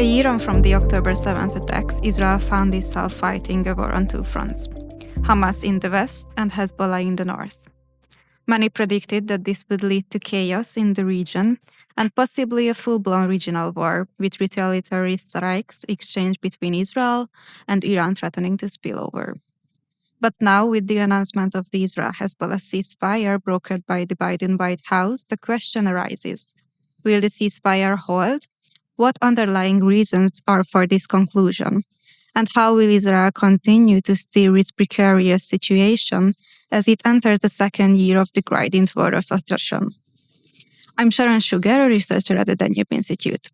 A year on from the October 7th attacks, Israel found itself fighting a war on two fronts, Hamas in the west and Hezbollah in the north. Many predicted that this would lead to chaos in the region and possibly a full-blown regional war with retaliatory strikes exchanged between Israel and Iran threatening to spill over. But now, with the announcement of the Israel-Hezbollah ceasefire brokered by the Biden White House, the question arises, will the ceasefire hold? What underlying reasons are for this conclusion? And how will Israel continue to steer its precarious situation as it enters the second year of the grident war of attrition? I'm Sáron Sugár, a researcher at the Danube Institute.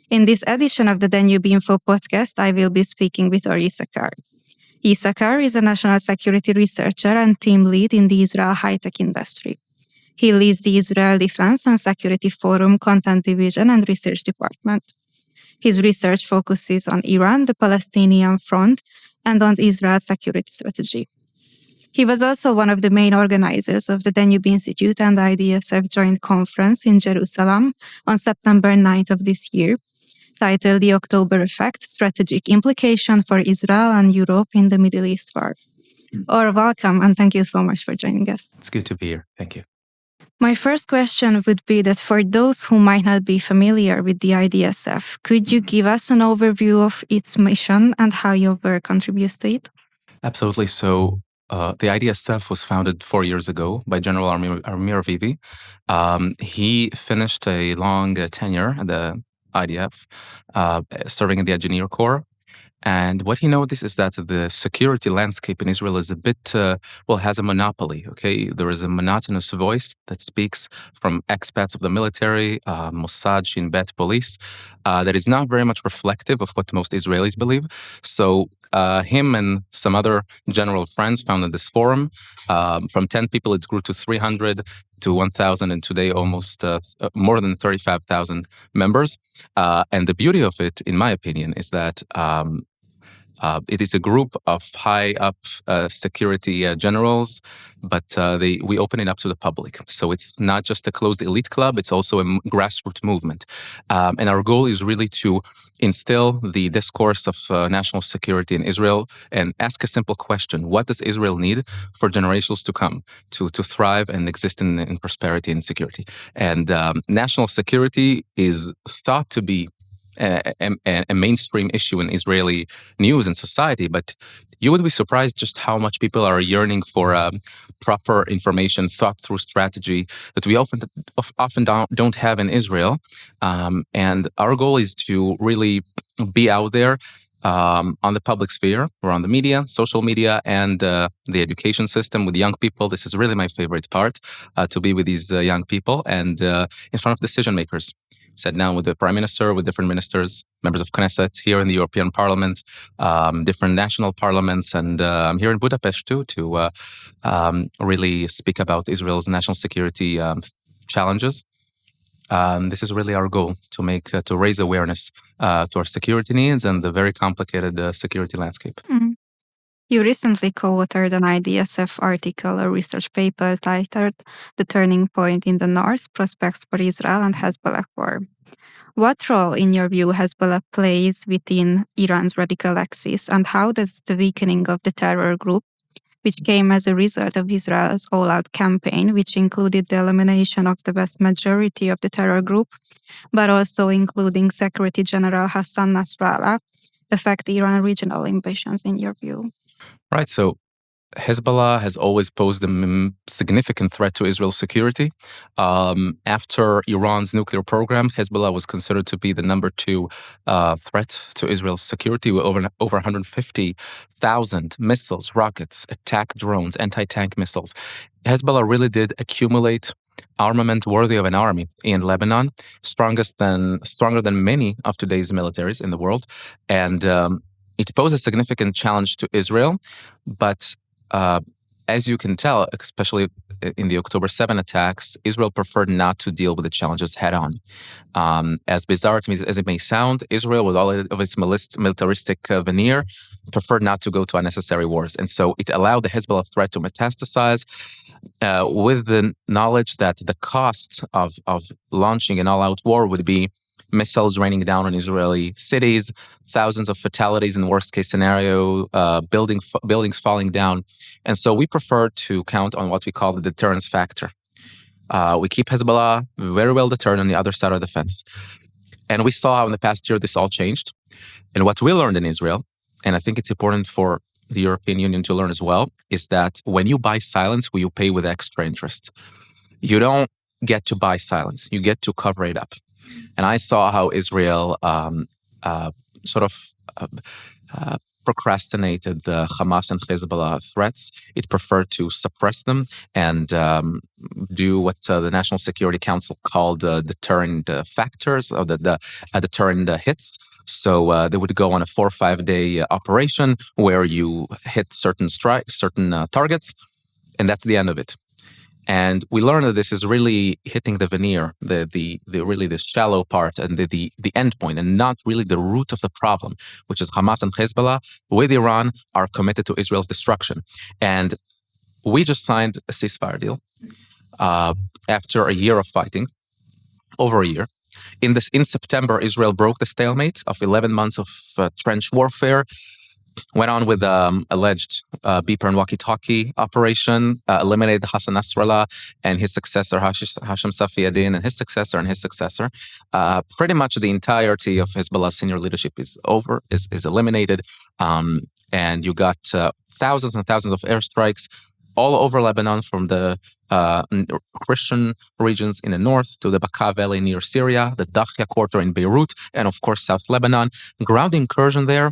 In this edition of the Danube Info podcast, I will be speaking with Or Yissachar. Yissachar is a national security researcher and team lead in the Israel high-tech industry. He leads the Israel Defense and Security Forum Content Division and Research Department. His research focuses on Iran, the Palestinian front, and on Israel's security strategy. He was also one of the main organizers of the Danube Institute and IDSF joint conference in Jerusalem on September 9th of this year, titled The October Effect, Strategic Implication for Israel and Europe in the Middle East War. Or welcome, and thank you so much for joining us. It's good to be here. Thank you. My first question would be that for those who might not be familiar with the IDSF, could you give us an overview of its mission and how your work contributes to it? Absolutely. So the IDSF was founded 4 years ago by General Amir Avivi. He finished a long tenure at the IDF, serving in the Engineer Corps. And what he noticed is that the security landscape in Israel is a bit, has a monopoly, okay? There is a monotonous voice that speaks from expats of the military, Mossad, Shin Bet police, that is not very much reflective of what most Israelis believe. So him and some other general friends founded this forum. From 10 people, it grew to 300 to 1,000, and today almost more than 35,000 members. And the beauty of it, in my opinion, is that it is a group of high-up security generals, but we open it up to the public. So it's not just a closed elite club, it's also a grassroots movement. And our goal is really to instill the discourse of national security in Israel and ask a simple question. What does Israel need for generations to come to thrive and exist in prosperity and security? And national security is thought to be a mainstream issue in Israeli news and society, but you would be surprised just how much people are yearning for proper information, thought-through strategy that we often don't have in Israel. And our goal is to really be out there on the public sphere, or on the media, social media, and the education system with young people. This is really my favorite part, to be with these young people and in front of decision makers. Sat down with the Prime Minister, with different ministers, members of Knesset here in the European Parliament, different national parliaments, and I'm here in Budapest too to really speak about Israel's national security challenges. This is really our goal, to raise awareness to our security needs and the very complicated security landscape. Mm-hmm. You recently co-authored an IDSF article, a research paper titled The Turning Point in the North, Prospects for Israel and Hezbollah War. What role, in your view, Hezbollah plays within Iran's radical axis, and how does the weakening of the terror group, which came as a result of Israel's all-out campaign, which included the elimination of the vast majority of the terror group, but also including Secretary General Hassan Nasrallah, affect Iran regional ambitions, in your view? Right. So Hezbollah has always posed a significant threat to Israel's security. After Iran's nuclear program, Hezbollah was considered to be the number 2 threat to Israel's security, with over 150,000 missiles, rockets, attack drones, anti-tank missiles. Hezbollah really did accumulate armament worthy of an army in Lebanon, stronger than many of today's militaries in the world. And it posed a significant challenge to Israel, but as you can tell, especially in the October 7 attacks, Israel preferred not to deal with the challenges head-on. As bizarre as it may sound, Israel, with all of its militaristic veneer, preferred not to go to unnecessary wars. And so it allowed the Hezbollah threat to metastasize, with the knowledge that the cost of launching an all-out war would be missiles raining down on Israeli cities, thousands of fatalities in worst case scenario, buildings falling down. And so we prefer to count on what we call the deterrence factor. We keep Hezbollah very well deterred on the other side of the fence. And we saw how in the past year this all changed. And what we learned in Israel, and I think it's important for the European Union to learn as well, is that when you buy silence, you pay with extra interest. You don't get to buy silence, you get to cover it up. And I saw how Israel procrastinated the Hamas and Hezbollah threats. It preferred to suppress them and do what the National Security Council called deterrent factors, or the deterrent hits. So they would go on a 4 or 5 day operation where you hit certain targets, and that's the end of it. And we learned that this is really hitting the veneer, the really the shallow part and the end point, and not really the root of the problem, which is Hamas and Hezbollah with Iran are committed to Israel's destruction. And we just signed a ceasefire deal after a year of fighting, over a year. In September, Israel broke the stalemate of 11 months of trench warfare. Went on with alleged beeper and walkie-talkie operation, eliminated Hassan Nasrallah and his successor, Hashem Safiaddin, and his successor. Pretty much the entirety of Hezbollah's senior leadership is eliminated. And you got thousands and thousands of airstrikes all over Lebanon, from the Christian regions in the north to the Bekaa Valley near Syria, the Dakhya quarter in Beirut, and of course South Lebanon. Ground incursion there.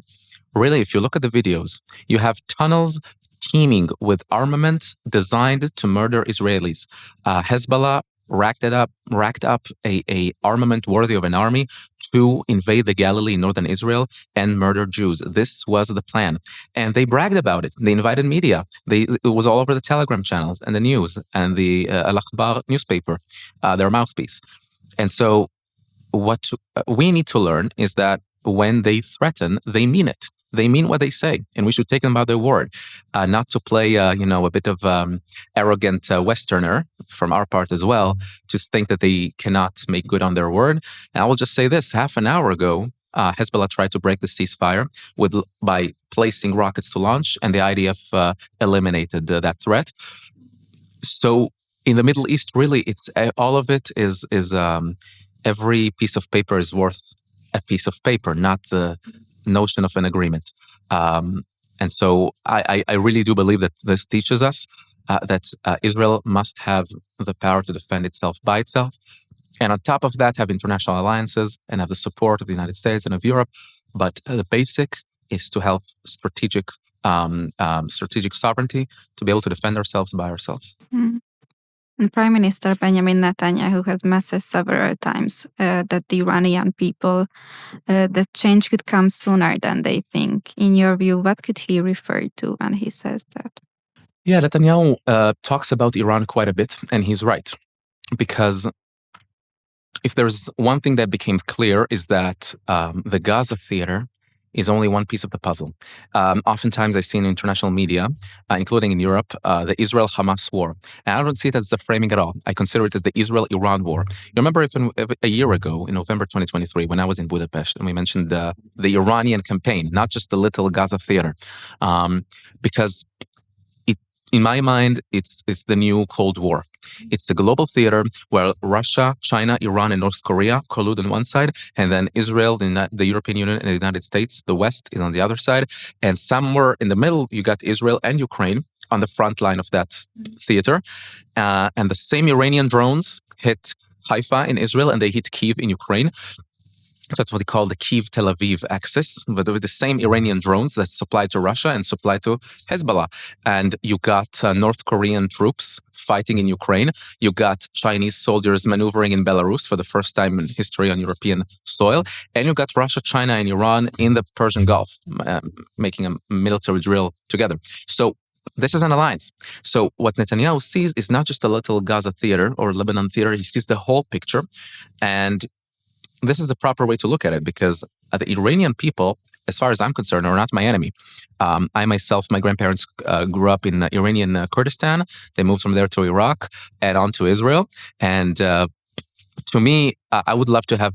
Really, if you look at the videos, you have tunnels teeming with armament designed to murder Israelis. Hezbollah racked up a armament worthy of an army to invade the Galilee in northern Israel and murder Jews. This was the plan. And they bragged about it. They invited media. It was all over the Telegram channels and the news and the Al-Akhbar newspaper, their mouthpiece. And so what we need to learn is that when they threaten, they mean it. They mean what they say, and we should take them by their word, not to play, a bit of arrogant Westerner from our part as well, to think that they cannot make good on their word. And I will just say this: half an hour ago, Hezbollah tried to break the ceasefire by placing rockets to launch, and the IDF eliminated that threat. So in the Middle East, really, it's all of it is every piece of paper is worth a piece of paper, not the notion of an agreement. And so I really do believe that this teaches us that Israel must have the power to defend itself by itself. And on top of that, have international alliances and have the support of the United States and of Europe. But the basic is to have strategic sovereignty to be able to defend ourselves by ourselves. Mm. And Prime Minister Benjamin Netanyahu has messaged several times that the Iranian people, that change could come sooner than they think. In your view, what could he refer to when he says that? Yeah, Netanyahu talks about Iran quite a bit, and he's right. Because if there's one thing that became clear is that the Gaza theater is only one piece of the puzzle. Oftentimes I see in international media, including in Europe, the Israel-Hamas war. And I don't see it as the framing at all. I consider it as the Israel-Iran war. You remember if a year ago, in November 2023, when I was in Budapest, and we mentioned the Iranian campaign, not just the little Gaza theater. Because in my mind, it's the new Cold War. It's the global theater where Russia, China, Iran, and North Korea collude on one side, and then Israel, the European Union, and the United States, the West, is on the other side. And somewhere in the middle, you got Israel and Ukraine on the front line of that theater. And the same Iranian drones hit Haifa in Israel, and they hit Kyiv in Ukraine. That's what they call the Kyiv-Tel Aviv axis, but with the same Iranian drones that supplied to Russia and supplied to Hezbollah. And you got North Korean troops fighting in Ukraine. You got Chinese soldiers maneuvering in Belarus for the first time in history on European soil. And you got Russia, China, and Iran in the Persian Gulf, making a military drill together. So this is an alliance. So what Netanyahu sees is not just a little Gaza theater or Lebanon theater. He sees the whole picture. And this is the proper way to look at it, because the Iranian people, as far as I'm concerned, are not my enemy. I myself, my grandparents grew up in Iranian Kurdistan. They moved from there to Iraq and on to Israel. And to me, I would love to have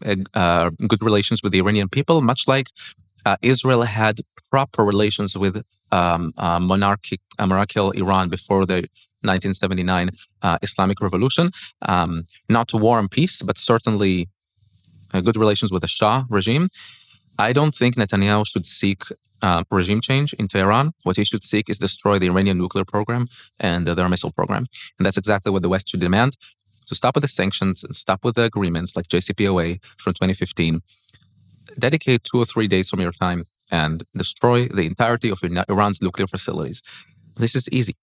good relations with the Iranian people, much like Israel had proper relations with monarchical Iran before the 1979 Islamic Revolution. Not war and peace, but certainly good relations with the Shah regime. I don't think Netanyahu should seek regime change in Tehran. What he should seek is destroy the Iranian nuclear program and their missile program. And that's exactly what the West should demand, to stop with the sanctions and stop with the agreements like JCPOA from 2015. Dedicate 2 or 3 days from your time and destroy the entirety of Iran's nuclear facilities. This is easy.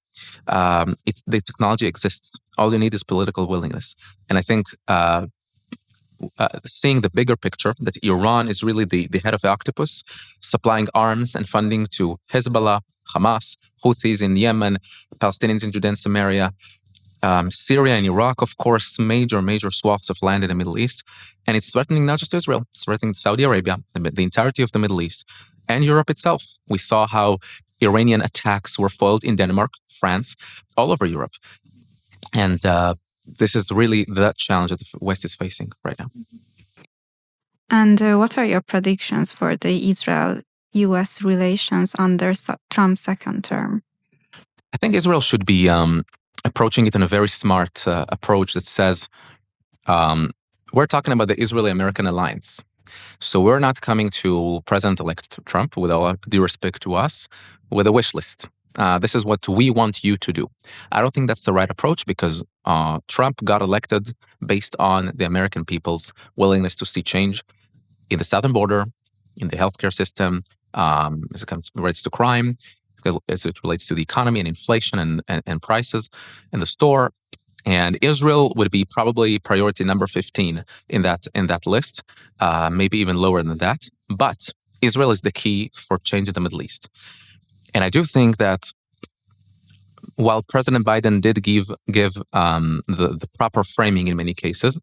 The technology exists. All you need is political willingness. And I think seeing the bigger picture, that Iran is really the head of the octopus, supplying arms and funding to Hezbollah, Hamas, Houthis in Yemen, Palestinians in Judea and Samaria, Syria and Iraq, of course, major swaths of land in the Middle East. And it's threatening not just Israel, it's threatening Saudi Arabia, the entirety of the Middle East, and Europe itself. We saw how Iranian attacks were foiled in Denmark, France, all over Europe. And this is really the challenge that the West is facing right now. And what are your predictions for the Israel-US relations under Trump's second term? I think Israel should be approaching it in a very smart approach that says, we're talking about the Israeli-American alliance. So we're not coming to President-elect Trump, with all due respect to us, with a wish list. This is what we want you to do. I don't think that's the right approach, because Trump got elected based on the American people's willingness to see change in the southern border, in the healthcare system, as it relates to crime, as it relates to the economy and inflation and prices in the store. And Israel would be probably priority number 15 in that list, maybe even lower than that. But Israel is the key for change in the Middle East. And I do think that while President Biden did give the proper framing in many cases,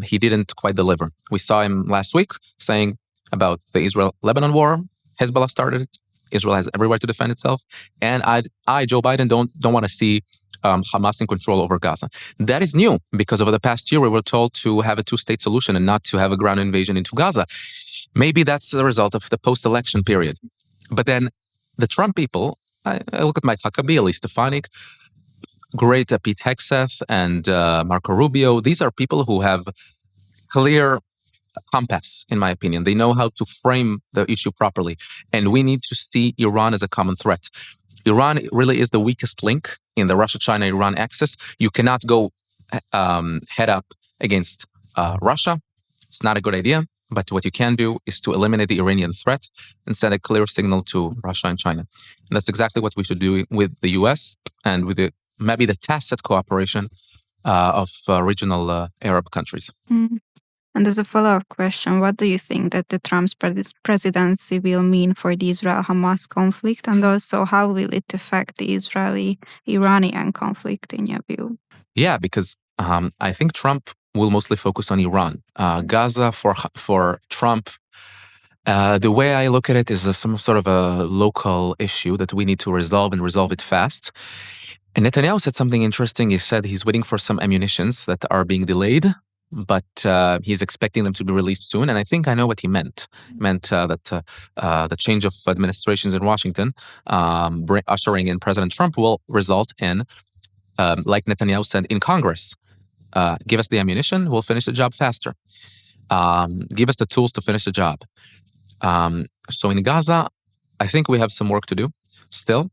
he didn't quite deliver. We saw him last week saying about the Israel-Lebanon war, Hezbollah started it. Israel has every right to defend itself. And I, Joe Biden, don't want to see Hamas in control over Gaza. That is new, because over the past year, we were told to have a two-state solution and not to have a ground invasion into Gaza. Maybe that's the result of the post-election period. But then the Trump people, I look at Mike Huckabee, Elise Stefanik, great Pete Hegseth, and Marco Rubio. These are people who have clear compass, in my opinion. They know how to frame the issue properly. And we need to see Iran as a common threat. Iran really is the weakest link in the Russia-China-Iran axis. You cannot go head up against Russia. It's not a good idea. But what you can do is to eliminate the Iranian threat and send a clear signal to Russia and China. And that's exactly what we should do with the US and with maybe the tacit cooperation of regional Arab countries. Mm. And as a follow-up question, what do you think that the Trump's presidency will mean for the Israel-Hamas conflict? And also, how will it affect the Israeli-Iranian conflict, in your view? Yeah, because I think Trump will mostly focus on Iran. Gaza, for Trump, the way I look at it is some sort of a local issue that we need to resolve and resolve it fast. And Netanyahu said something interesting. He said he's waiting for some ammunitions that are being delayed, but he's expecting them to be released soon. And I think I know what he meant. He meant that the change of administrations in Washington, ushering in President Trump, will result in, like Netanyahu said in Congress, give us the ammunition, we'll finish the job faster. Give us the tools to finish the job. So in Gaza, I think we have some work to do still,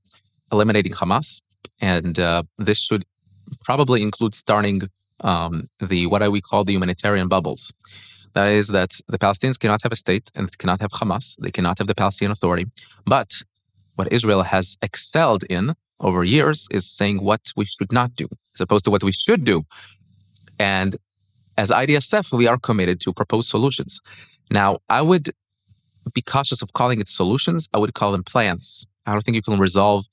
eliminating Hamas. And this should probably include starting what we call the humanitarian bubbles. That is that the Palestinians cannot have a state and cannot have Hamas. They cannot have the Palestinian Authority. But what Israel has excelled in over years is saying what we should not do, as opposed to what we should do. And as IDSF, we are committed to propose solutions. Now, I would be cautious of calling it solutions. I would call them plans. I don't think you can resolve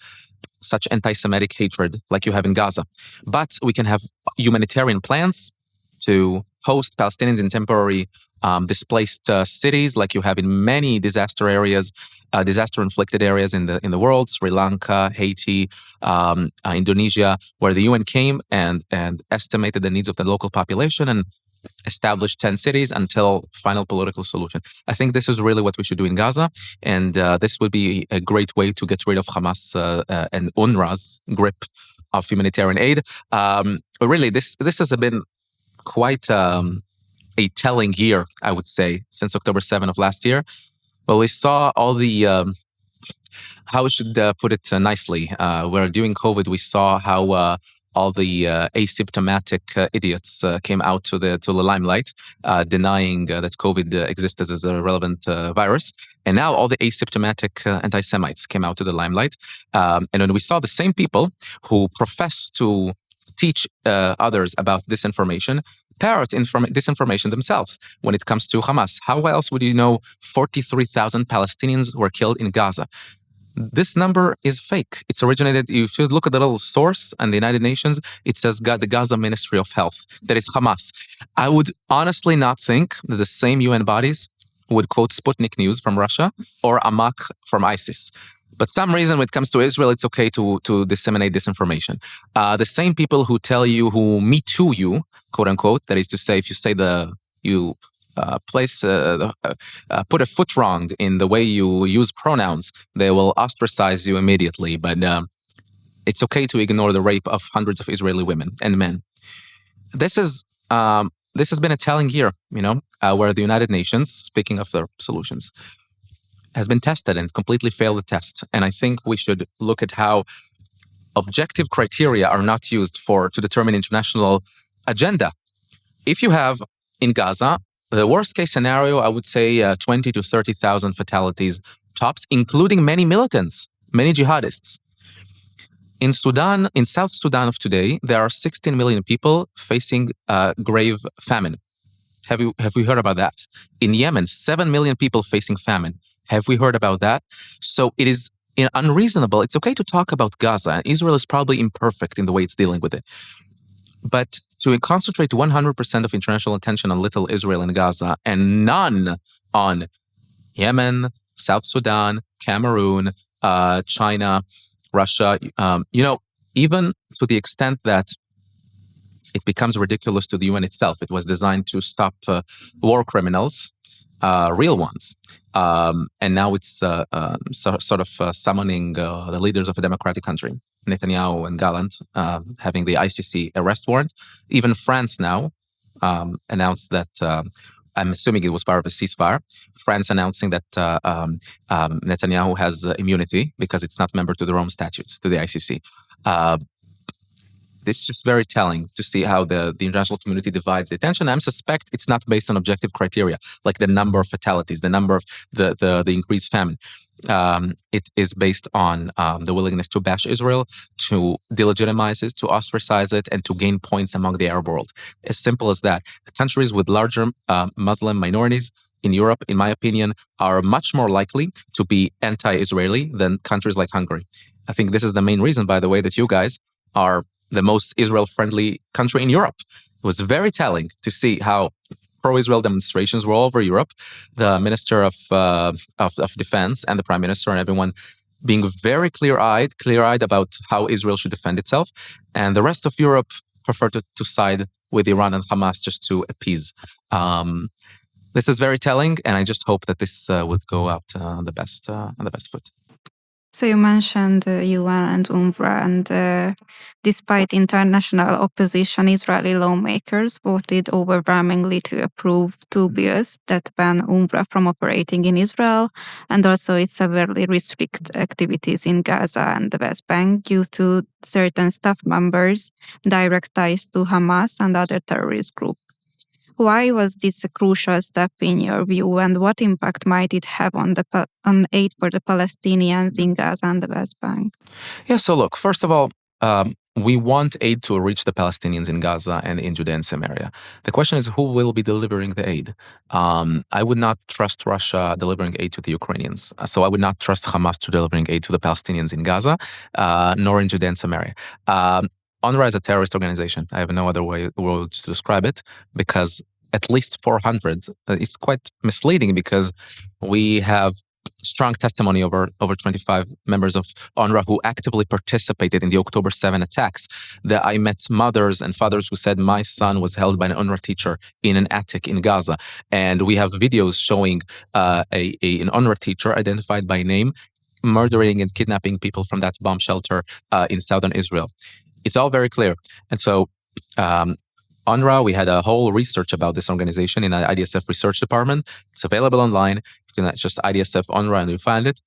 such anti-Semitic hatred like you have in Gaza. But we can have humanitarian plans to host Palestinians in temporary displaced cities, like you have in many disaster-inflicted areas in the world, Sri Lanka, Haiti, Indonesia, where the UN came and estimated the needs of the local population and establish 10 cities until final political solution. I think this is really what we should do in Gaza, and this would be a great way to get rid of Hamas and UNRWA's grip of humanitarian aid. But really, this has been quite a telling year, I would say, since October 7 of last year. Well, we saw all the how we should put it nicely. Where during COVID, we saw how all the asymptomatic idiots came out to the limelight, denying that COVID existed as a relevant virus. And now all the asymptomatic anti-Semites came out to the limelight. And when we saw the same people who profess to teach others about disinformation, parrot disinformation themselves when it comes to Hamas. How else would you know 43,000 Palestinians were killed in Gaza? This number is fake. It's originated, you should look at the little source and the United Nations, it says the Gaza Ministry of Health, that is Hamas. I would honestly not think that the same UN bodies would quote Sputnik News from Russia or Amak from ISIS. But some reason when it comes to Israel, it's okay to disseminate disinformation. The same people who tell you, who Me Too you, quote unquote, that is to say, if you say put a foot wrong in the way you use pronouns, they will ostracize you immediately. But it's okay to ignore the rape of hundreds of Israeli women and men. This has been a telling year, where the United Nations, speaking of their solutions, has been tested and completely failed the test. And I think we should look at how objective criteria are not used to determine international agenda. If you have in Gaza, the worst case scenario, I would say 20 to 30,000 fatalities tops, including many militants, many jihadists. In Sudan, in South Sudan of today, there are 16 million people facing grave famine. Have we heard about that? In Yemen, 7 million people facing famine. Have we heard about that? So it is unreasonable. It's okay to talk about Gaza. Israel is probably imperfect in the way it's dealing with it. But to concentrate 100% of international attention on little Israel and Gaza and none on Yemen, South Sudan, Cameroon, China, Russia, even to the extent that it becomes ridiculous to the UN itself. It was designed to stop war criminals, real ones. And now it's sort of summoning the leaders of a democratic country, Netanyahu and Gallant, having the ICC arrest warrant. Even France now announced that, I'm assuming it was part of a ceasefire, France announcing that Netanyahu has immunity because it's not member to the Rome statutes, to the ICC. This is just very telling to see how the international community divides the attention. I suspect it's not based on objective criteria, like the number of fatalities, the number of the increased famine. It is based on the willingness to bash Israel, to delegitimize it, to ostracize it, and to gain points among the Arab world. As simple as that. The countries with larger Muslim minorities in Europe, in my opinion, are much more likely to be anti-Israeli than countries like Hungary. I think this is the main reason, by the way, that you guys are the most Israel-friendly country in Europe. It was very telling to see how pro-Israel demonstrations were all over Europe. The Minister of Defense and the Prime Minister and everyone being very clear-eyed about how Israel should defend itself. And the rest of Europe preferred to side with Iran and Hamas just to appease. This is very telling, and I just hope that this would go out on the best foot. So you mentioned UN and UNRWA, and despite international opposition, Israeli lawmakers voted overwhelmingly to approve 2 bills that ban UNRWA from operating in Israel, and also it severely restrict activities in Gaza and the West Bank due to certain staff members' direct ties to Hamas and other terrorist groups. Why was this a crucial step in your view, and what impact might it have on aid for the Palestinians in Gaza and the West Bank? Yeah, so look, first of all, we want aid to reach the Palestinians in Gaza and in Judea and Samaria. The question is, who will be delivering the aid? I would not trust Russia delivering aid to the Ukrainians. So I would not trust Hamas to delivering aid to the Palestinians in Gaza, nor in Judea and Samaria. UNRWA is a terrorist organization. I have no other word to describe it, because at least 400, it's quite misleading because we have strong testimony over 25 members of UNRWA who actively participated in the October 7 attacks. That I met mothers and fathers who said, my son was held by an UNRWA teacher in an attic in Gaza. And we have videos showing an UNRWA teacher identified by name murdering and kidnapping people from that bomb shelter in southern Israel. It's all very clear. And so UNRWA, we had a whole research about this organization in the IDSF research department. It's available online. You can just IDSF UNRWA and you'll find it.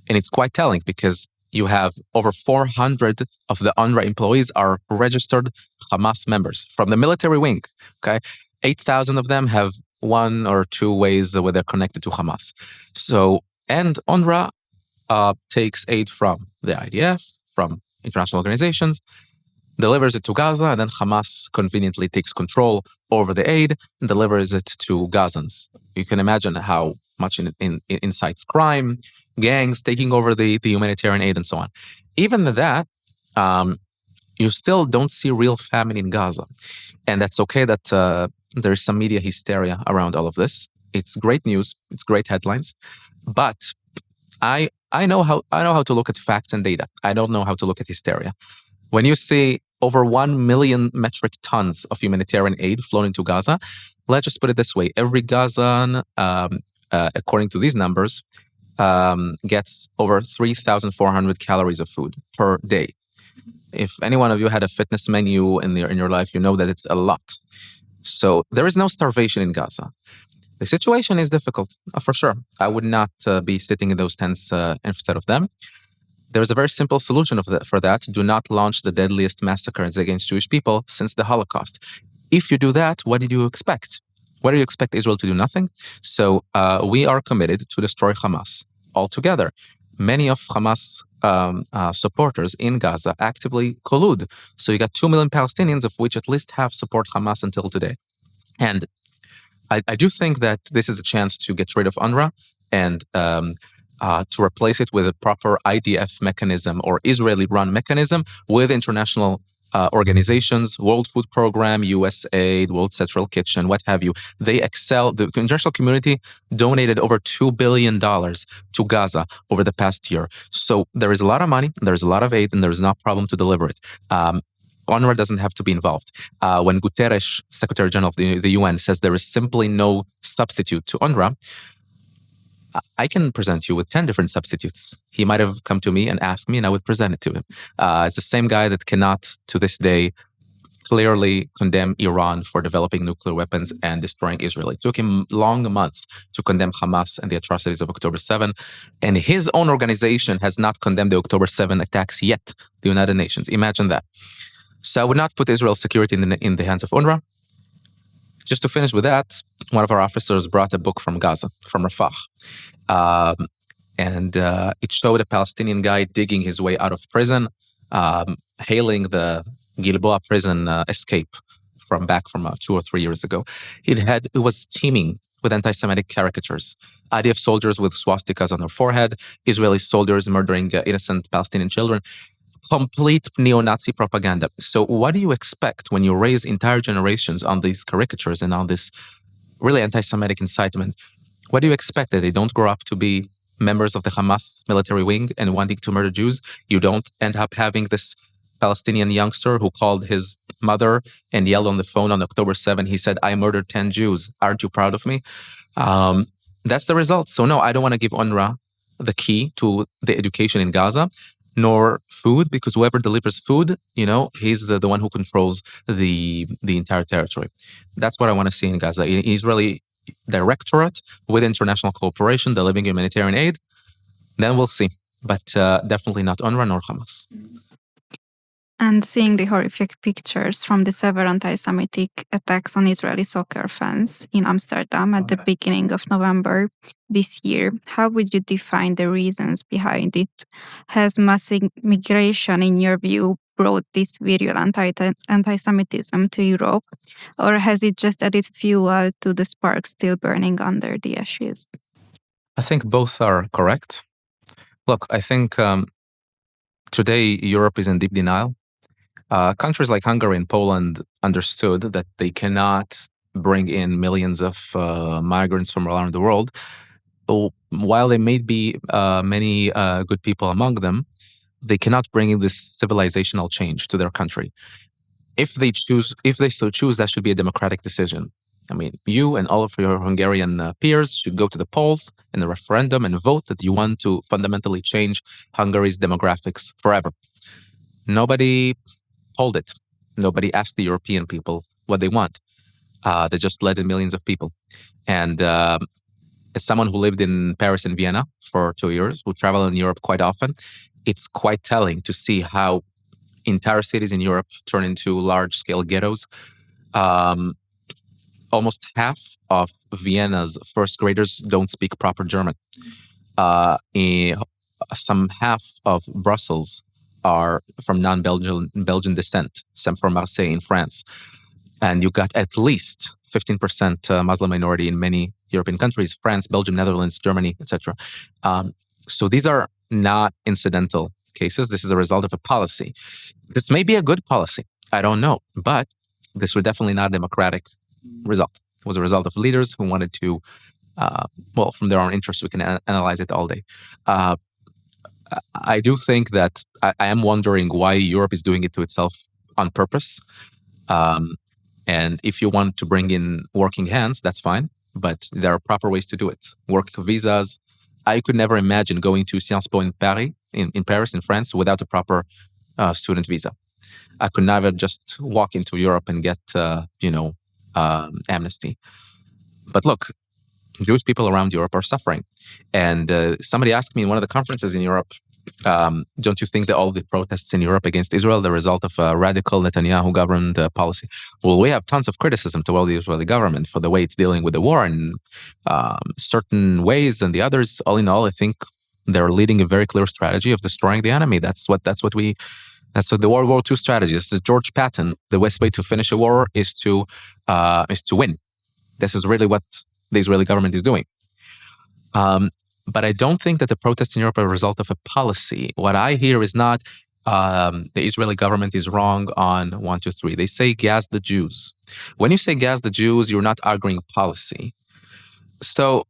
And it's quite telling because you have over 400 of the UNRWA employees are registered Hamas members from the military wing. Okay, 8,000 of them have one or two ways where they're connected to Hamas. So, and UNRWA takes aid from the IDF, from international organizations, delivers it to Gaza, and then Hamas conveniently takes control over the aid and delivers it to Gazans. You can imagine how much incites crime, gangs taking over the humanitarian aid, and so on. Even that, you still don't see real famine in Gaza. And that's okay that there's some media hysteria around all of this. It's great news. It's great headlines. But I know how to look at facts and data. I don't know how to look at hysteria. When you see over 1 million metric tons of humanitarian aid flowing into Gaza, let's just put it this way. Every Gazan, according to these numbers, gets over 3,400 calories of food per day. If any one of you had a fitness menu in your life, you know that it's a lot. So there is no starvation in Gaza. The situation is difficult, for sure. I would not be sitting in those tents instead of them. There is a very simple solution for that. Do not launch the deadliest massacres against Jewish people since the Holocaust. If you do that, what did you expect? What do you expect Israel to do? Nothing? So we are committed to destroy Hamas altogether. Many of Hamas supporters in Gaza actively collude. So you got 2 million Palestinians, of which at least half support Hamas until today. And I do think that this is a chance to get rid of UNRWA and to replace it with a proper IDF mechanism or Israeli-run mechanism with international organizations, World Food Program, USAID, World Central Kitchen, what have you. They excel. The international community donated over $2 billion to Gaza over the past year. So there is a lot of money, there's a lot of aid, and there's no problem to deliver it. UNRWA doesn't have to be involved. When Guterres, Secretary General of the UN, says there is simply no substitute to UNRWA, I can present you with 10 different substitutes. He might have come to me and asked me, and I would present it to him. It's the same guy that cannot, to this day, clearly condemn Iran for developing nuclear weapons and destroying Israel. It took him long months to condemn Hamas and the atrocities of October 7. And his own organization has not condemned the October 7 attacks yet, the United Nations. Imagine that. So I would not put Israel's security in the hands of UNRWA. Just to finish with that, one of our officers brought a book from Gaza, from Rafah. And it showed a Palestinian guy digging his way out of prison, hailing the Gilboa prison escape from 2 or 3 years ago. It was teeming with anti-Semitic caricatures. IDF soldiers with swastikas on their forehead, Israeli soldiers murdering innocent Palestinian children. Complete neo-Nazi propaganda. So what do you expect when you raise entire generations on these caricatures and on this really anti-Semitic incitement? What do you expect? That they don't grow up to be members of the Hamas military wing and wanting to murder Jews? You don't end up having this Palestinian youngster who called his mother and yelled on the phone on October 7. He said, I murdered 10 Jews. Aren't you proud of me? That's the result. So no, I don't want to give UNRWA the key to the education in Gaza, nor food, because whoever delivers food, he's the one who controls the entire territory. That's what I want to see in Gaza. An Israeli directorate with international cooperation, delivering humanitarian aid. Then we'll see. But definitely not UNRWA nor Hamas. And seeing the horrific pictures from the severe anti-Semitic attacks on Israeli soccer fans in Amsterdam at the beginning of November this year, how would you define the reasons behind it? Has mass migration, in your view, brought this virulent anti-Semitism to Europe, or has it just added fuel to the spark still burning under the ashes? I think both are correct. Look, I think today Europe is in deep denial. Countries like Hungary and Poland understood that they cannot bring in millions of migrants from around the world while there may be many good people among them, they cannot bring in this civilizational change to their country. If they so choose, that should be a democratic decision. I mean, you and all of your Hungarian peers should go to the polls in a referendum and vote that you want to fundamentally change Hungary's demographics forever. Nobody polled it. Nobody asked the European people what they want. They just let in millions of people. And as someone who lived in Paris and Vienna for 2 years, who travel in Europe quite often, it's quite telling to see how entire cities in Europe turn into large-scale ghettos. Almost half of Vienna's first graders don't speak proper German. Some half of Brussels are from non-Belgian descent, some from Marseille in France. And you got at least 15% Muslim minority in many European countries, France, Belgium, Netherlands, Germany, etc. So these are not incidental cases. This is a result of a policy. This may be a good policy. I don't know. But this was definitely not a democratic result. It was a result of leaders who wanted to, from their own interests, we can analyze it all day. I do think that I am wondering why Europe is doing it to itself on purpose. And if you want to bring in working hands, that's fine. But there are proper ways to do it. Work visas. I could never imagine going to Sciences Po in Paris, in Paris, in France, without a proper student visa. I could never just walk into Europe and get, amnesty. But look, Jewish people around Europe are suffering. And somebody asked me in one of the conferences in Europe, don't you think that all the protests in Europe against Israel are the result of a radical Netanyahu government policy? Well, we have tons of criticism toward the Israeli government for the way it's dealing with the war in certain ways, and the others. All in all, I think they're leading a very clear strategy of destroying the enemy. That's what the World War II strategy is. The George Patton. The best way to finish a war is to win. This is really what the Israeli government is doing. But I don't think that the protests in Europe are a result of a policy. What I hear is not the Israeli government is wrong on 1, 2, 3. They say gas the Jews. When you say gas the Jews, you're not arguing policy. So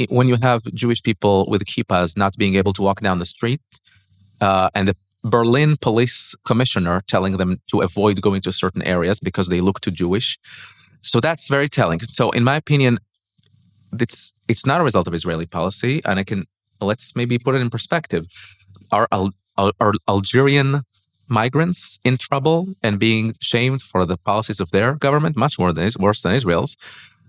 when you have Jewish people with kippas not being able to walk down the street, and the Berlin police commissioner telling them to avoid going to certain areas because they look too Jewish, so that's very telling. So in my opinion, it's not a result of Israeli policy, and let's maybe put it in perspective. Are Algerian migrants in trouble and being shamed for the policies of their government? Much worse than Israel's.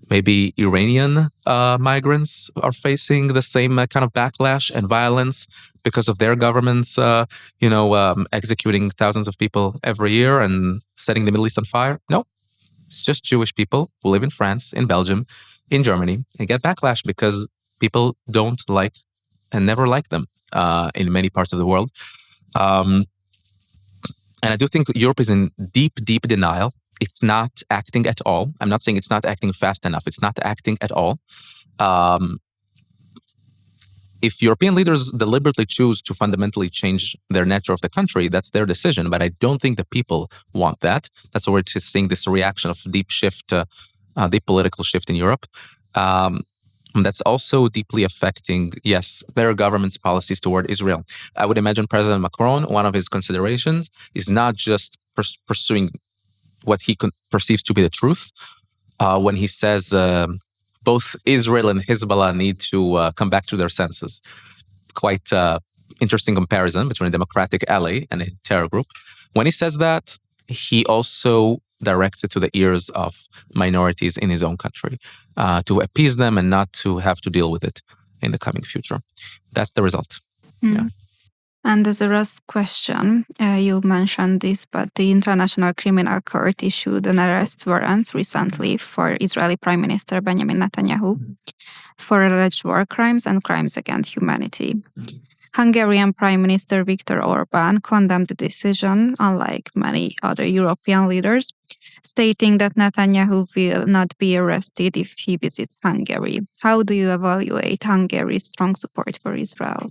Maybe Iranian migrants are facing the same kind of backlash and violence because of their governments, executing thousands of people every year and setting the Middle East on fire. No, it's just Jewish people who live in France, in Belgium, in Germany, and get backlash because people don't like and never like them in many parts of the world. And I do think Europe is in deep, deep denial. It's not acting at all. I'm not saying it's not acting fast enough. It's not acting at all. If European leaders deliberately choose to fundamentally change their nature of the country, that's their decision. But I don't think the people want that. That's why we're seeing this reaction of deep political shift in Europe. That's also deeply affecting, yes, their government's policies toward Israel. I would imagine President Macron, one of his considerations is not just pursuing what he perceives to be the truth. When he says both Israel and Hezbollah need to come back to their senses. Quite interesting comparison between a democratic ally and a terror group. When he says that, he also directs it to the ears of minorities in his own country to appease them and not to have to deal with it in the coming future. That's the result. Yeah. And as a last question, you mentioned this, but the International Criminal Court issued an arrest warrant recently for Israeli Prime Minister Benjamin Netanyahu for alleged war crimes and crimes against humanity. Hungarian Prime Minister Viktor Orbán condemned the decision, unlike many other European leaders, stating that Netanyahu will not be arrested if he visits Hungary. How do you evaluate Hungary's strong support for Israel?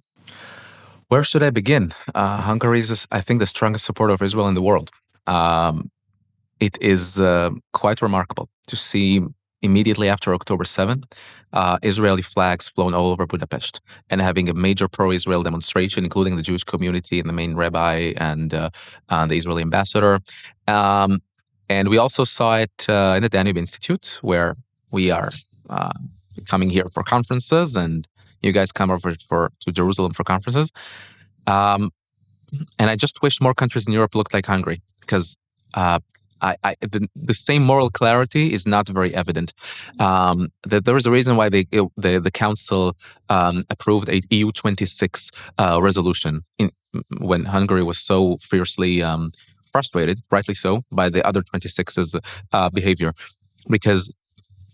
Where should I begin? Hungary is, I think, the strongest supporter of Israel in the world. It is quite remarkable to see immediately after October 7th Israeli flags flown all over Budapest, and having a major pro-Israel demonstration, including the Jewish community and the main rabbi and the Israeli ambassador. And we also saw it in the Danube Institute, where we are coming here for conferences, and you guys come over to Jerusalem for conferences. And I just wish more countries in Europe looked like Hungary, because the same moral clarity is not very evident. There is a reason why the Council approved a EU26 resolution when Hungary was so fiercely frustrated, rightly so, by the other 26's behavior. Because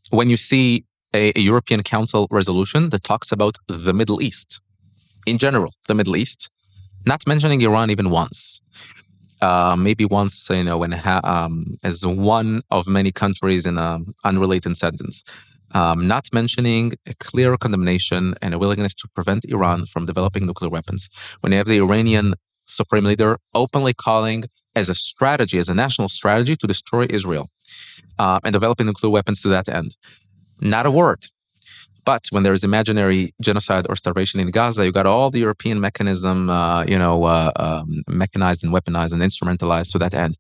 when you see a European Council resolution that talks about the Middle East, in general, the Middle East, not mentioning Iran even once, maybe once, as one of many countries in an unrelated sentence, not mentioning a clear condemnation and a willingness to prevent Iran from developing nuclear weapons. When you have the Iranian supreme leader openly calling as a strategy, as a national strategy, to destroy Israel and developing nuclear weapons to that end. Not a word. But when there is imaginary genocide or starvation in Gaza, you got all the European mechanism, mechanized and weaponized and instrumentalized to that end.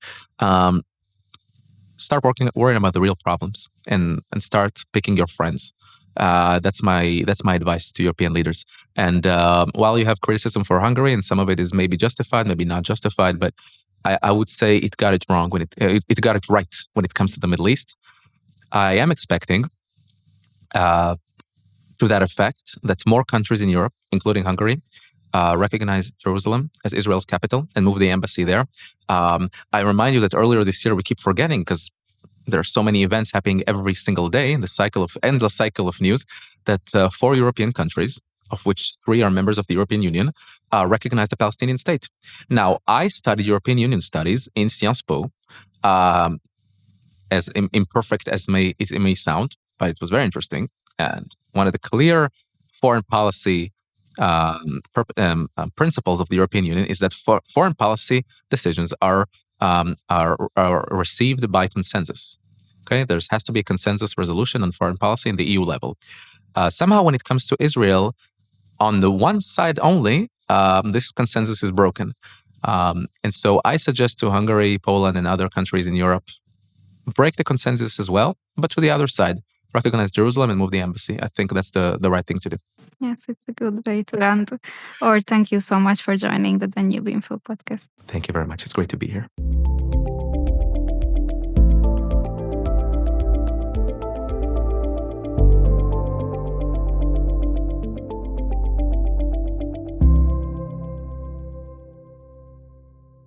Start worrying about the real problems and start picking your friends. That's my advice to European leaders. And while you have criticism for Hungary, and some of it is maybe justified, maybe not justified, but I would say it got it wrong when it got it right when it comes to the Middle East. I am expecting, to that effect, that more countries in Europe, including Hungary, recognize Jerusalem as Israel's capital and move the embassy there. I remind you that earlier this year, we keep forgetting because there are so many events happening every single day in the endless cycle of news, that 4 European countries, of which 3 are members of the European Union, recognize the Palestinian state. Now, I studied European Union studies in Sciences Po, as imperfect as it may sound, but it was very interesting. And one of the clear foreign policy principles of the European Union is that foreign policy decisions are received by consensus. Okay, there has to be a consensus resolution on foreign policy in the EU level. Somehow, when it comes to Israel, on the one side only, this consensus is broken. And so I suggest to Hungary, Poland, and other countries in Europe, break the consensus as well, but to the other side, recognize Jerusalem and move the embassy. I think that's the right thing to do. Yes, it's a good way to end. Or thank you so much for joining the Danube Info podcast. Thank you very much. It's great to be here.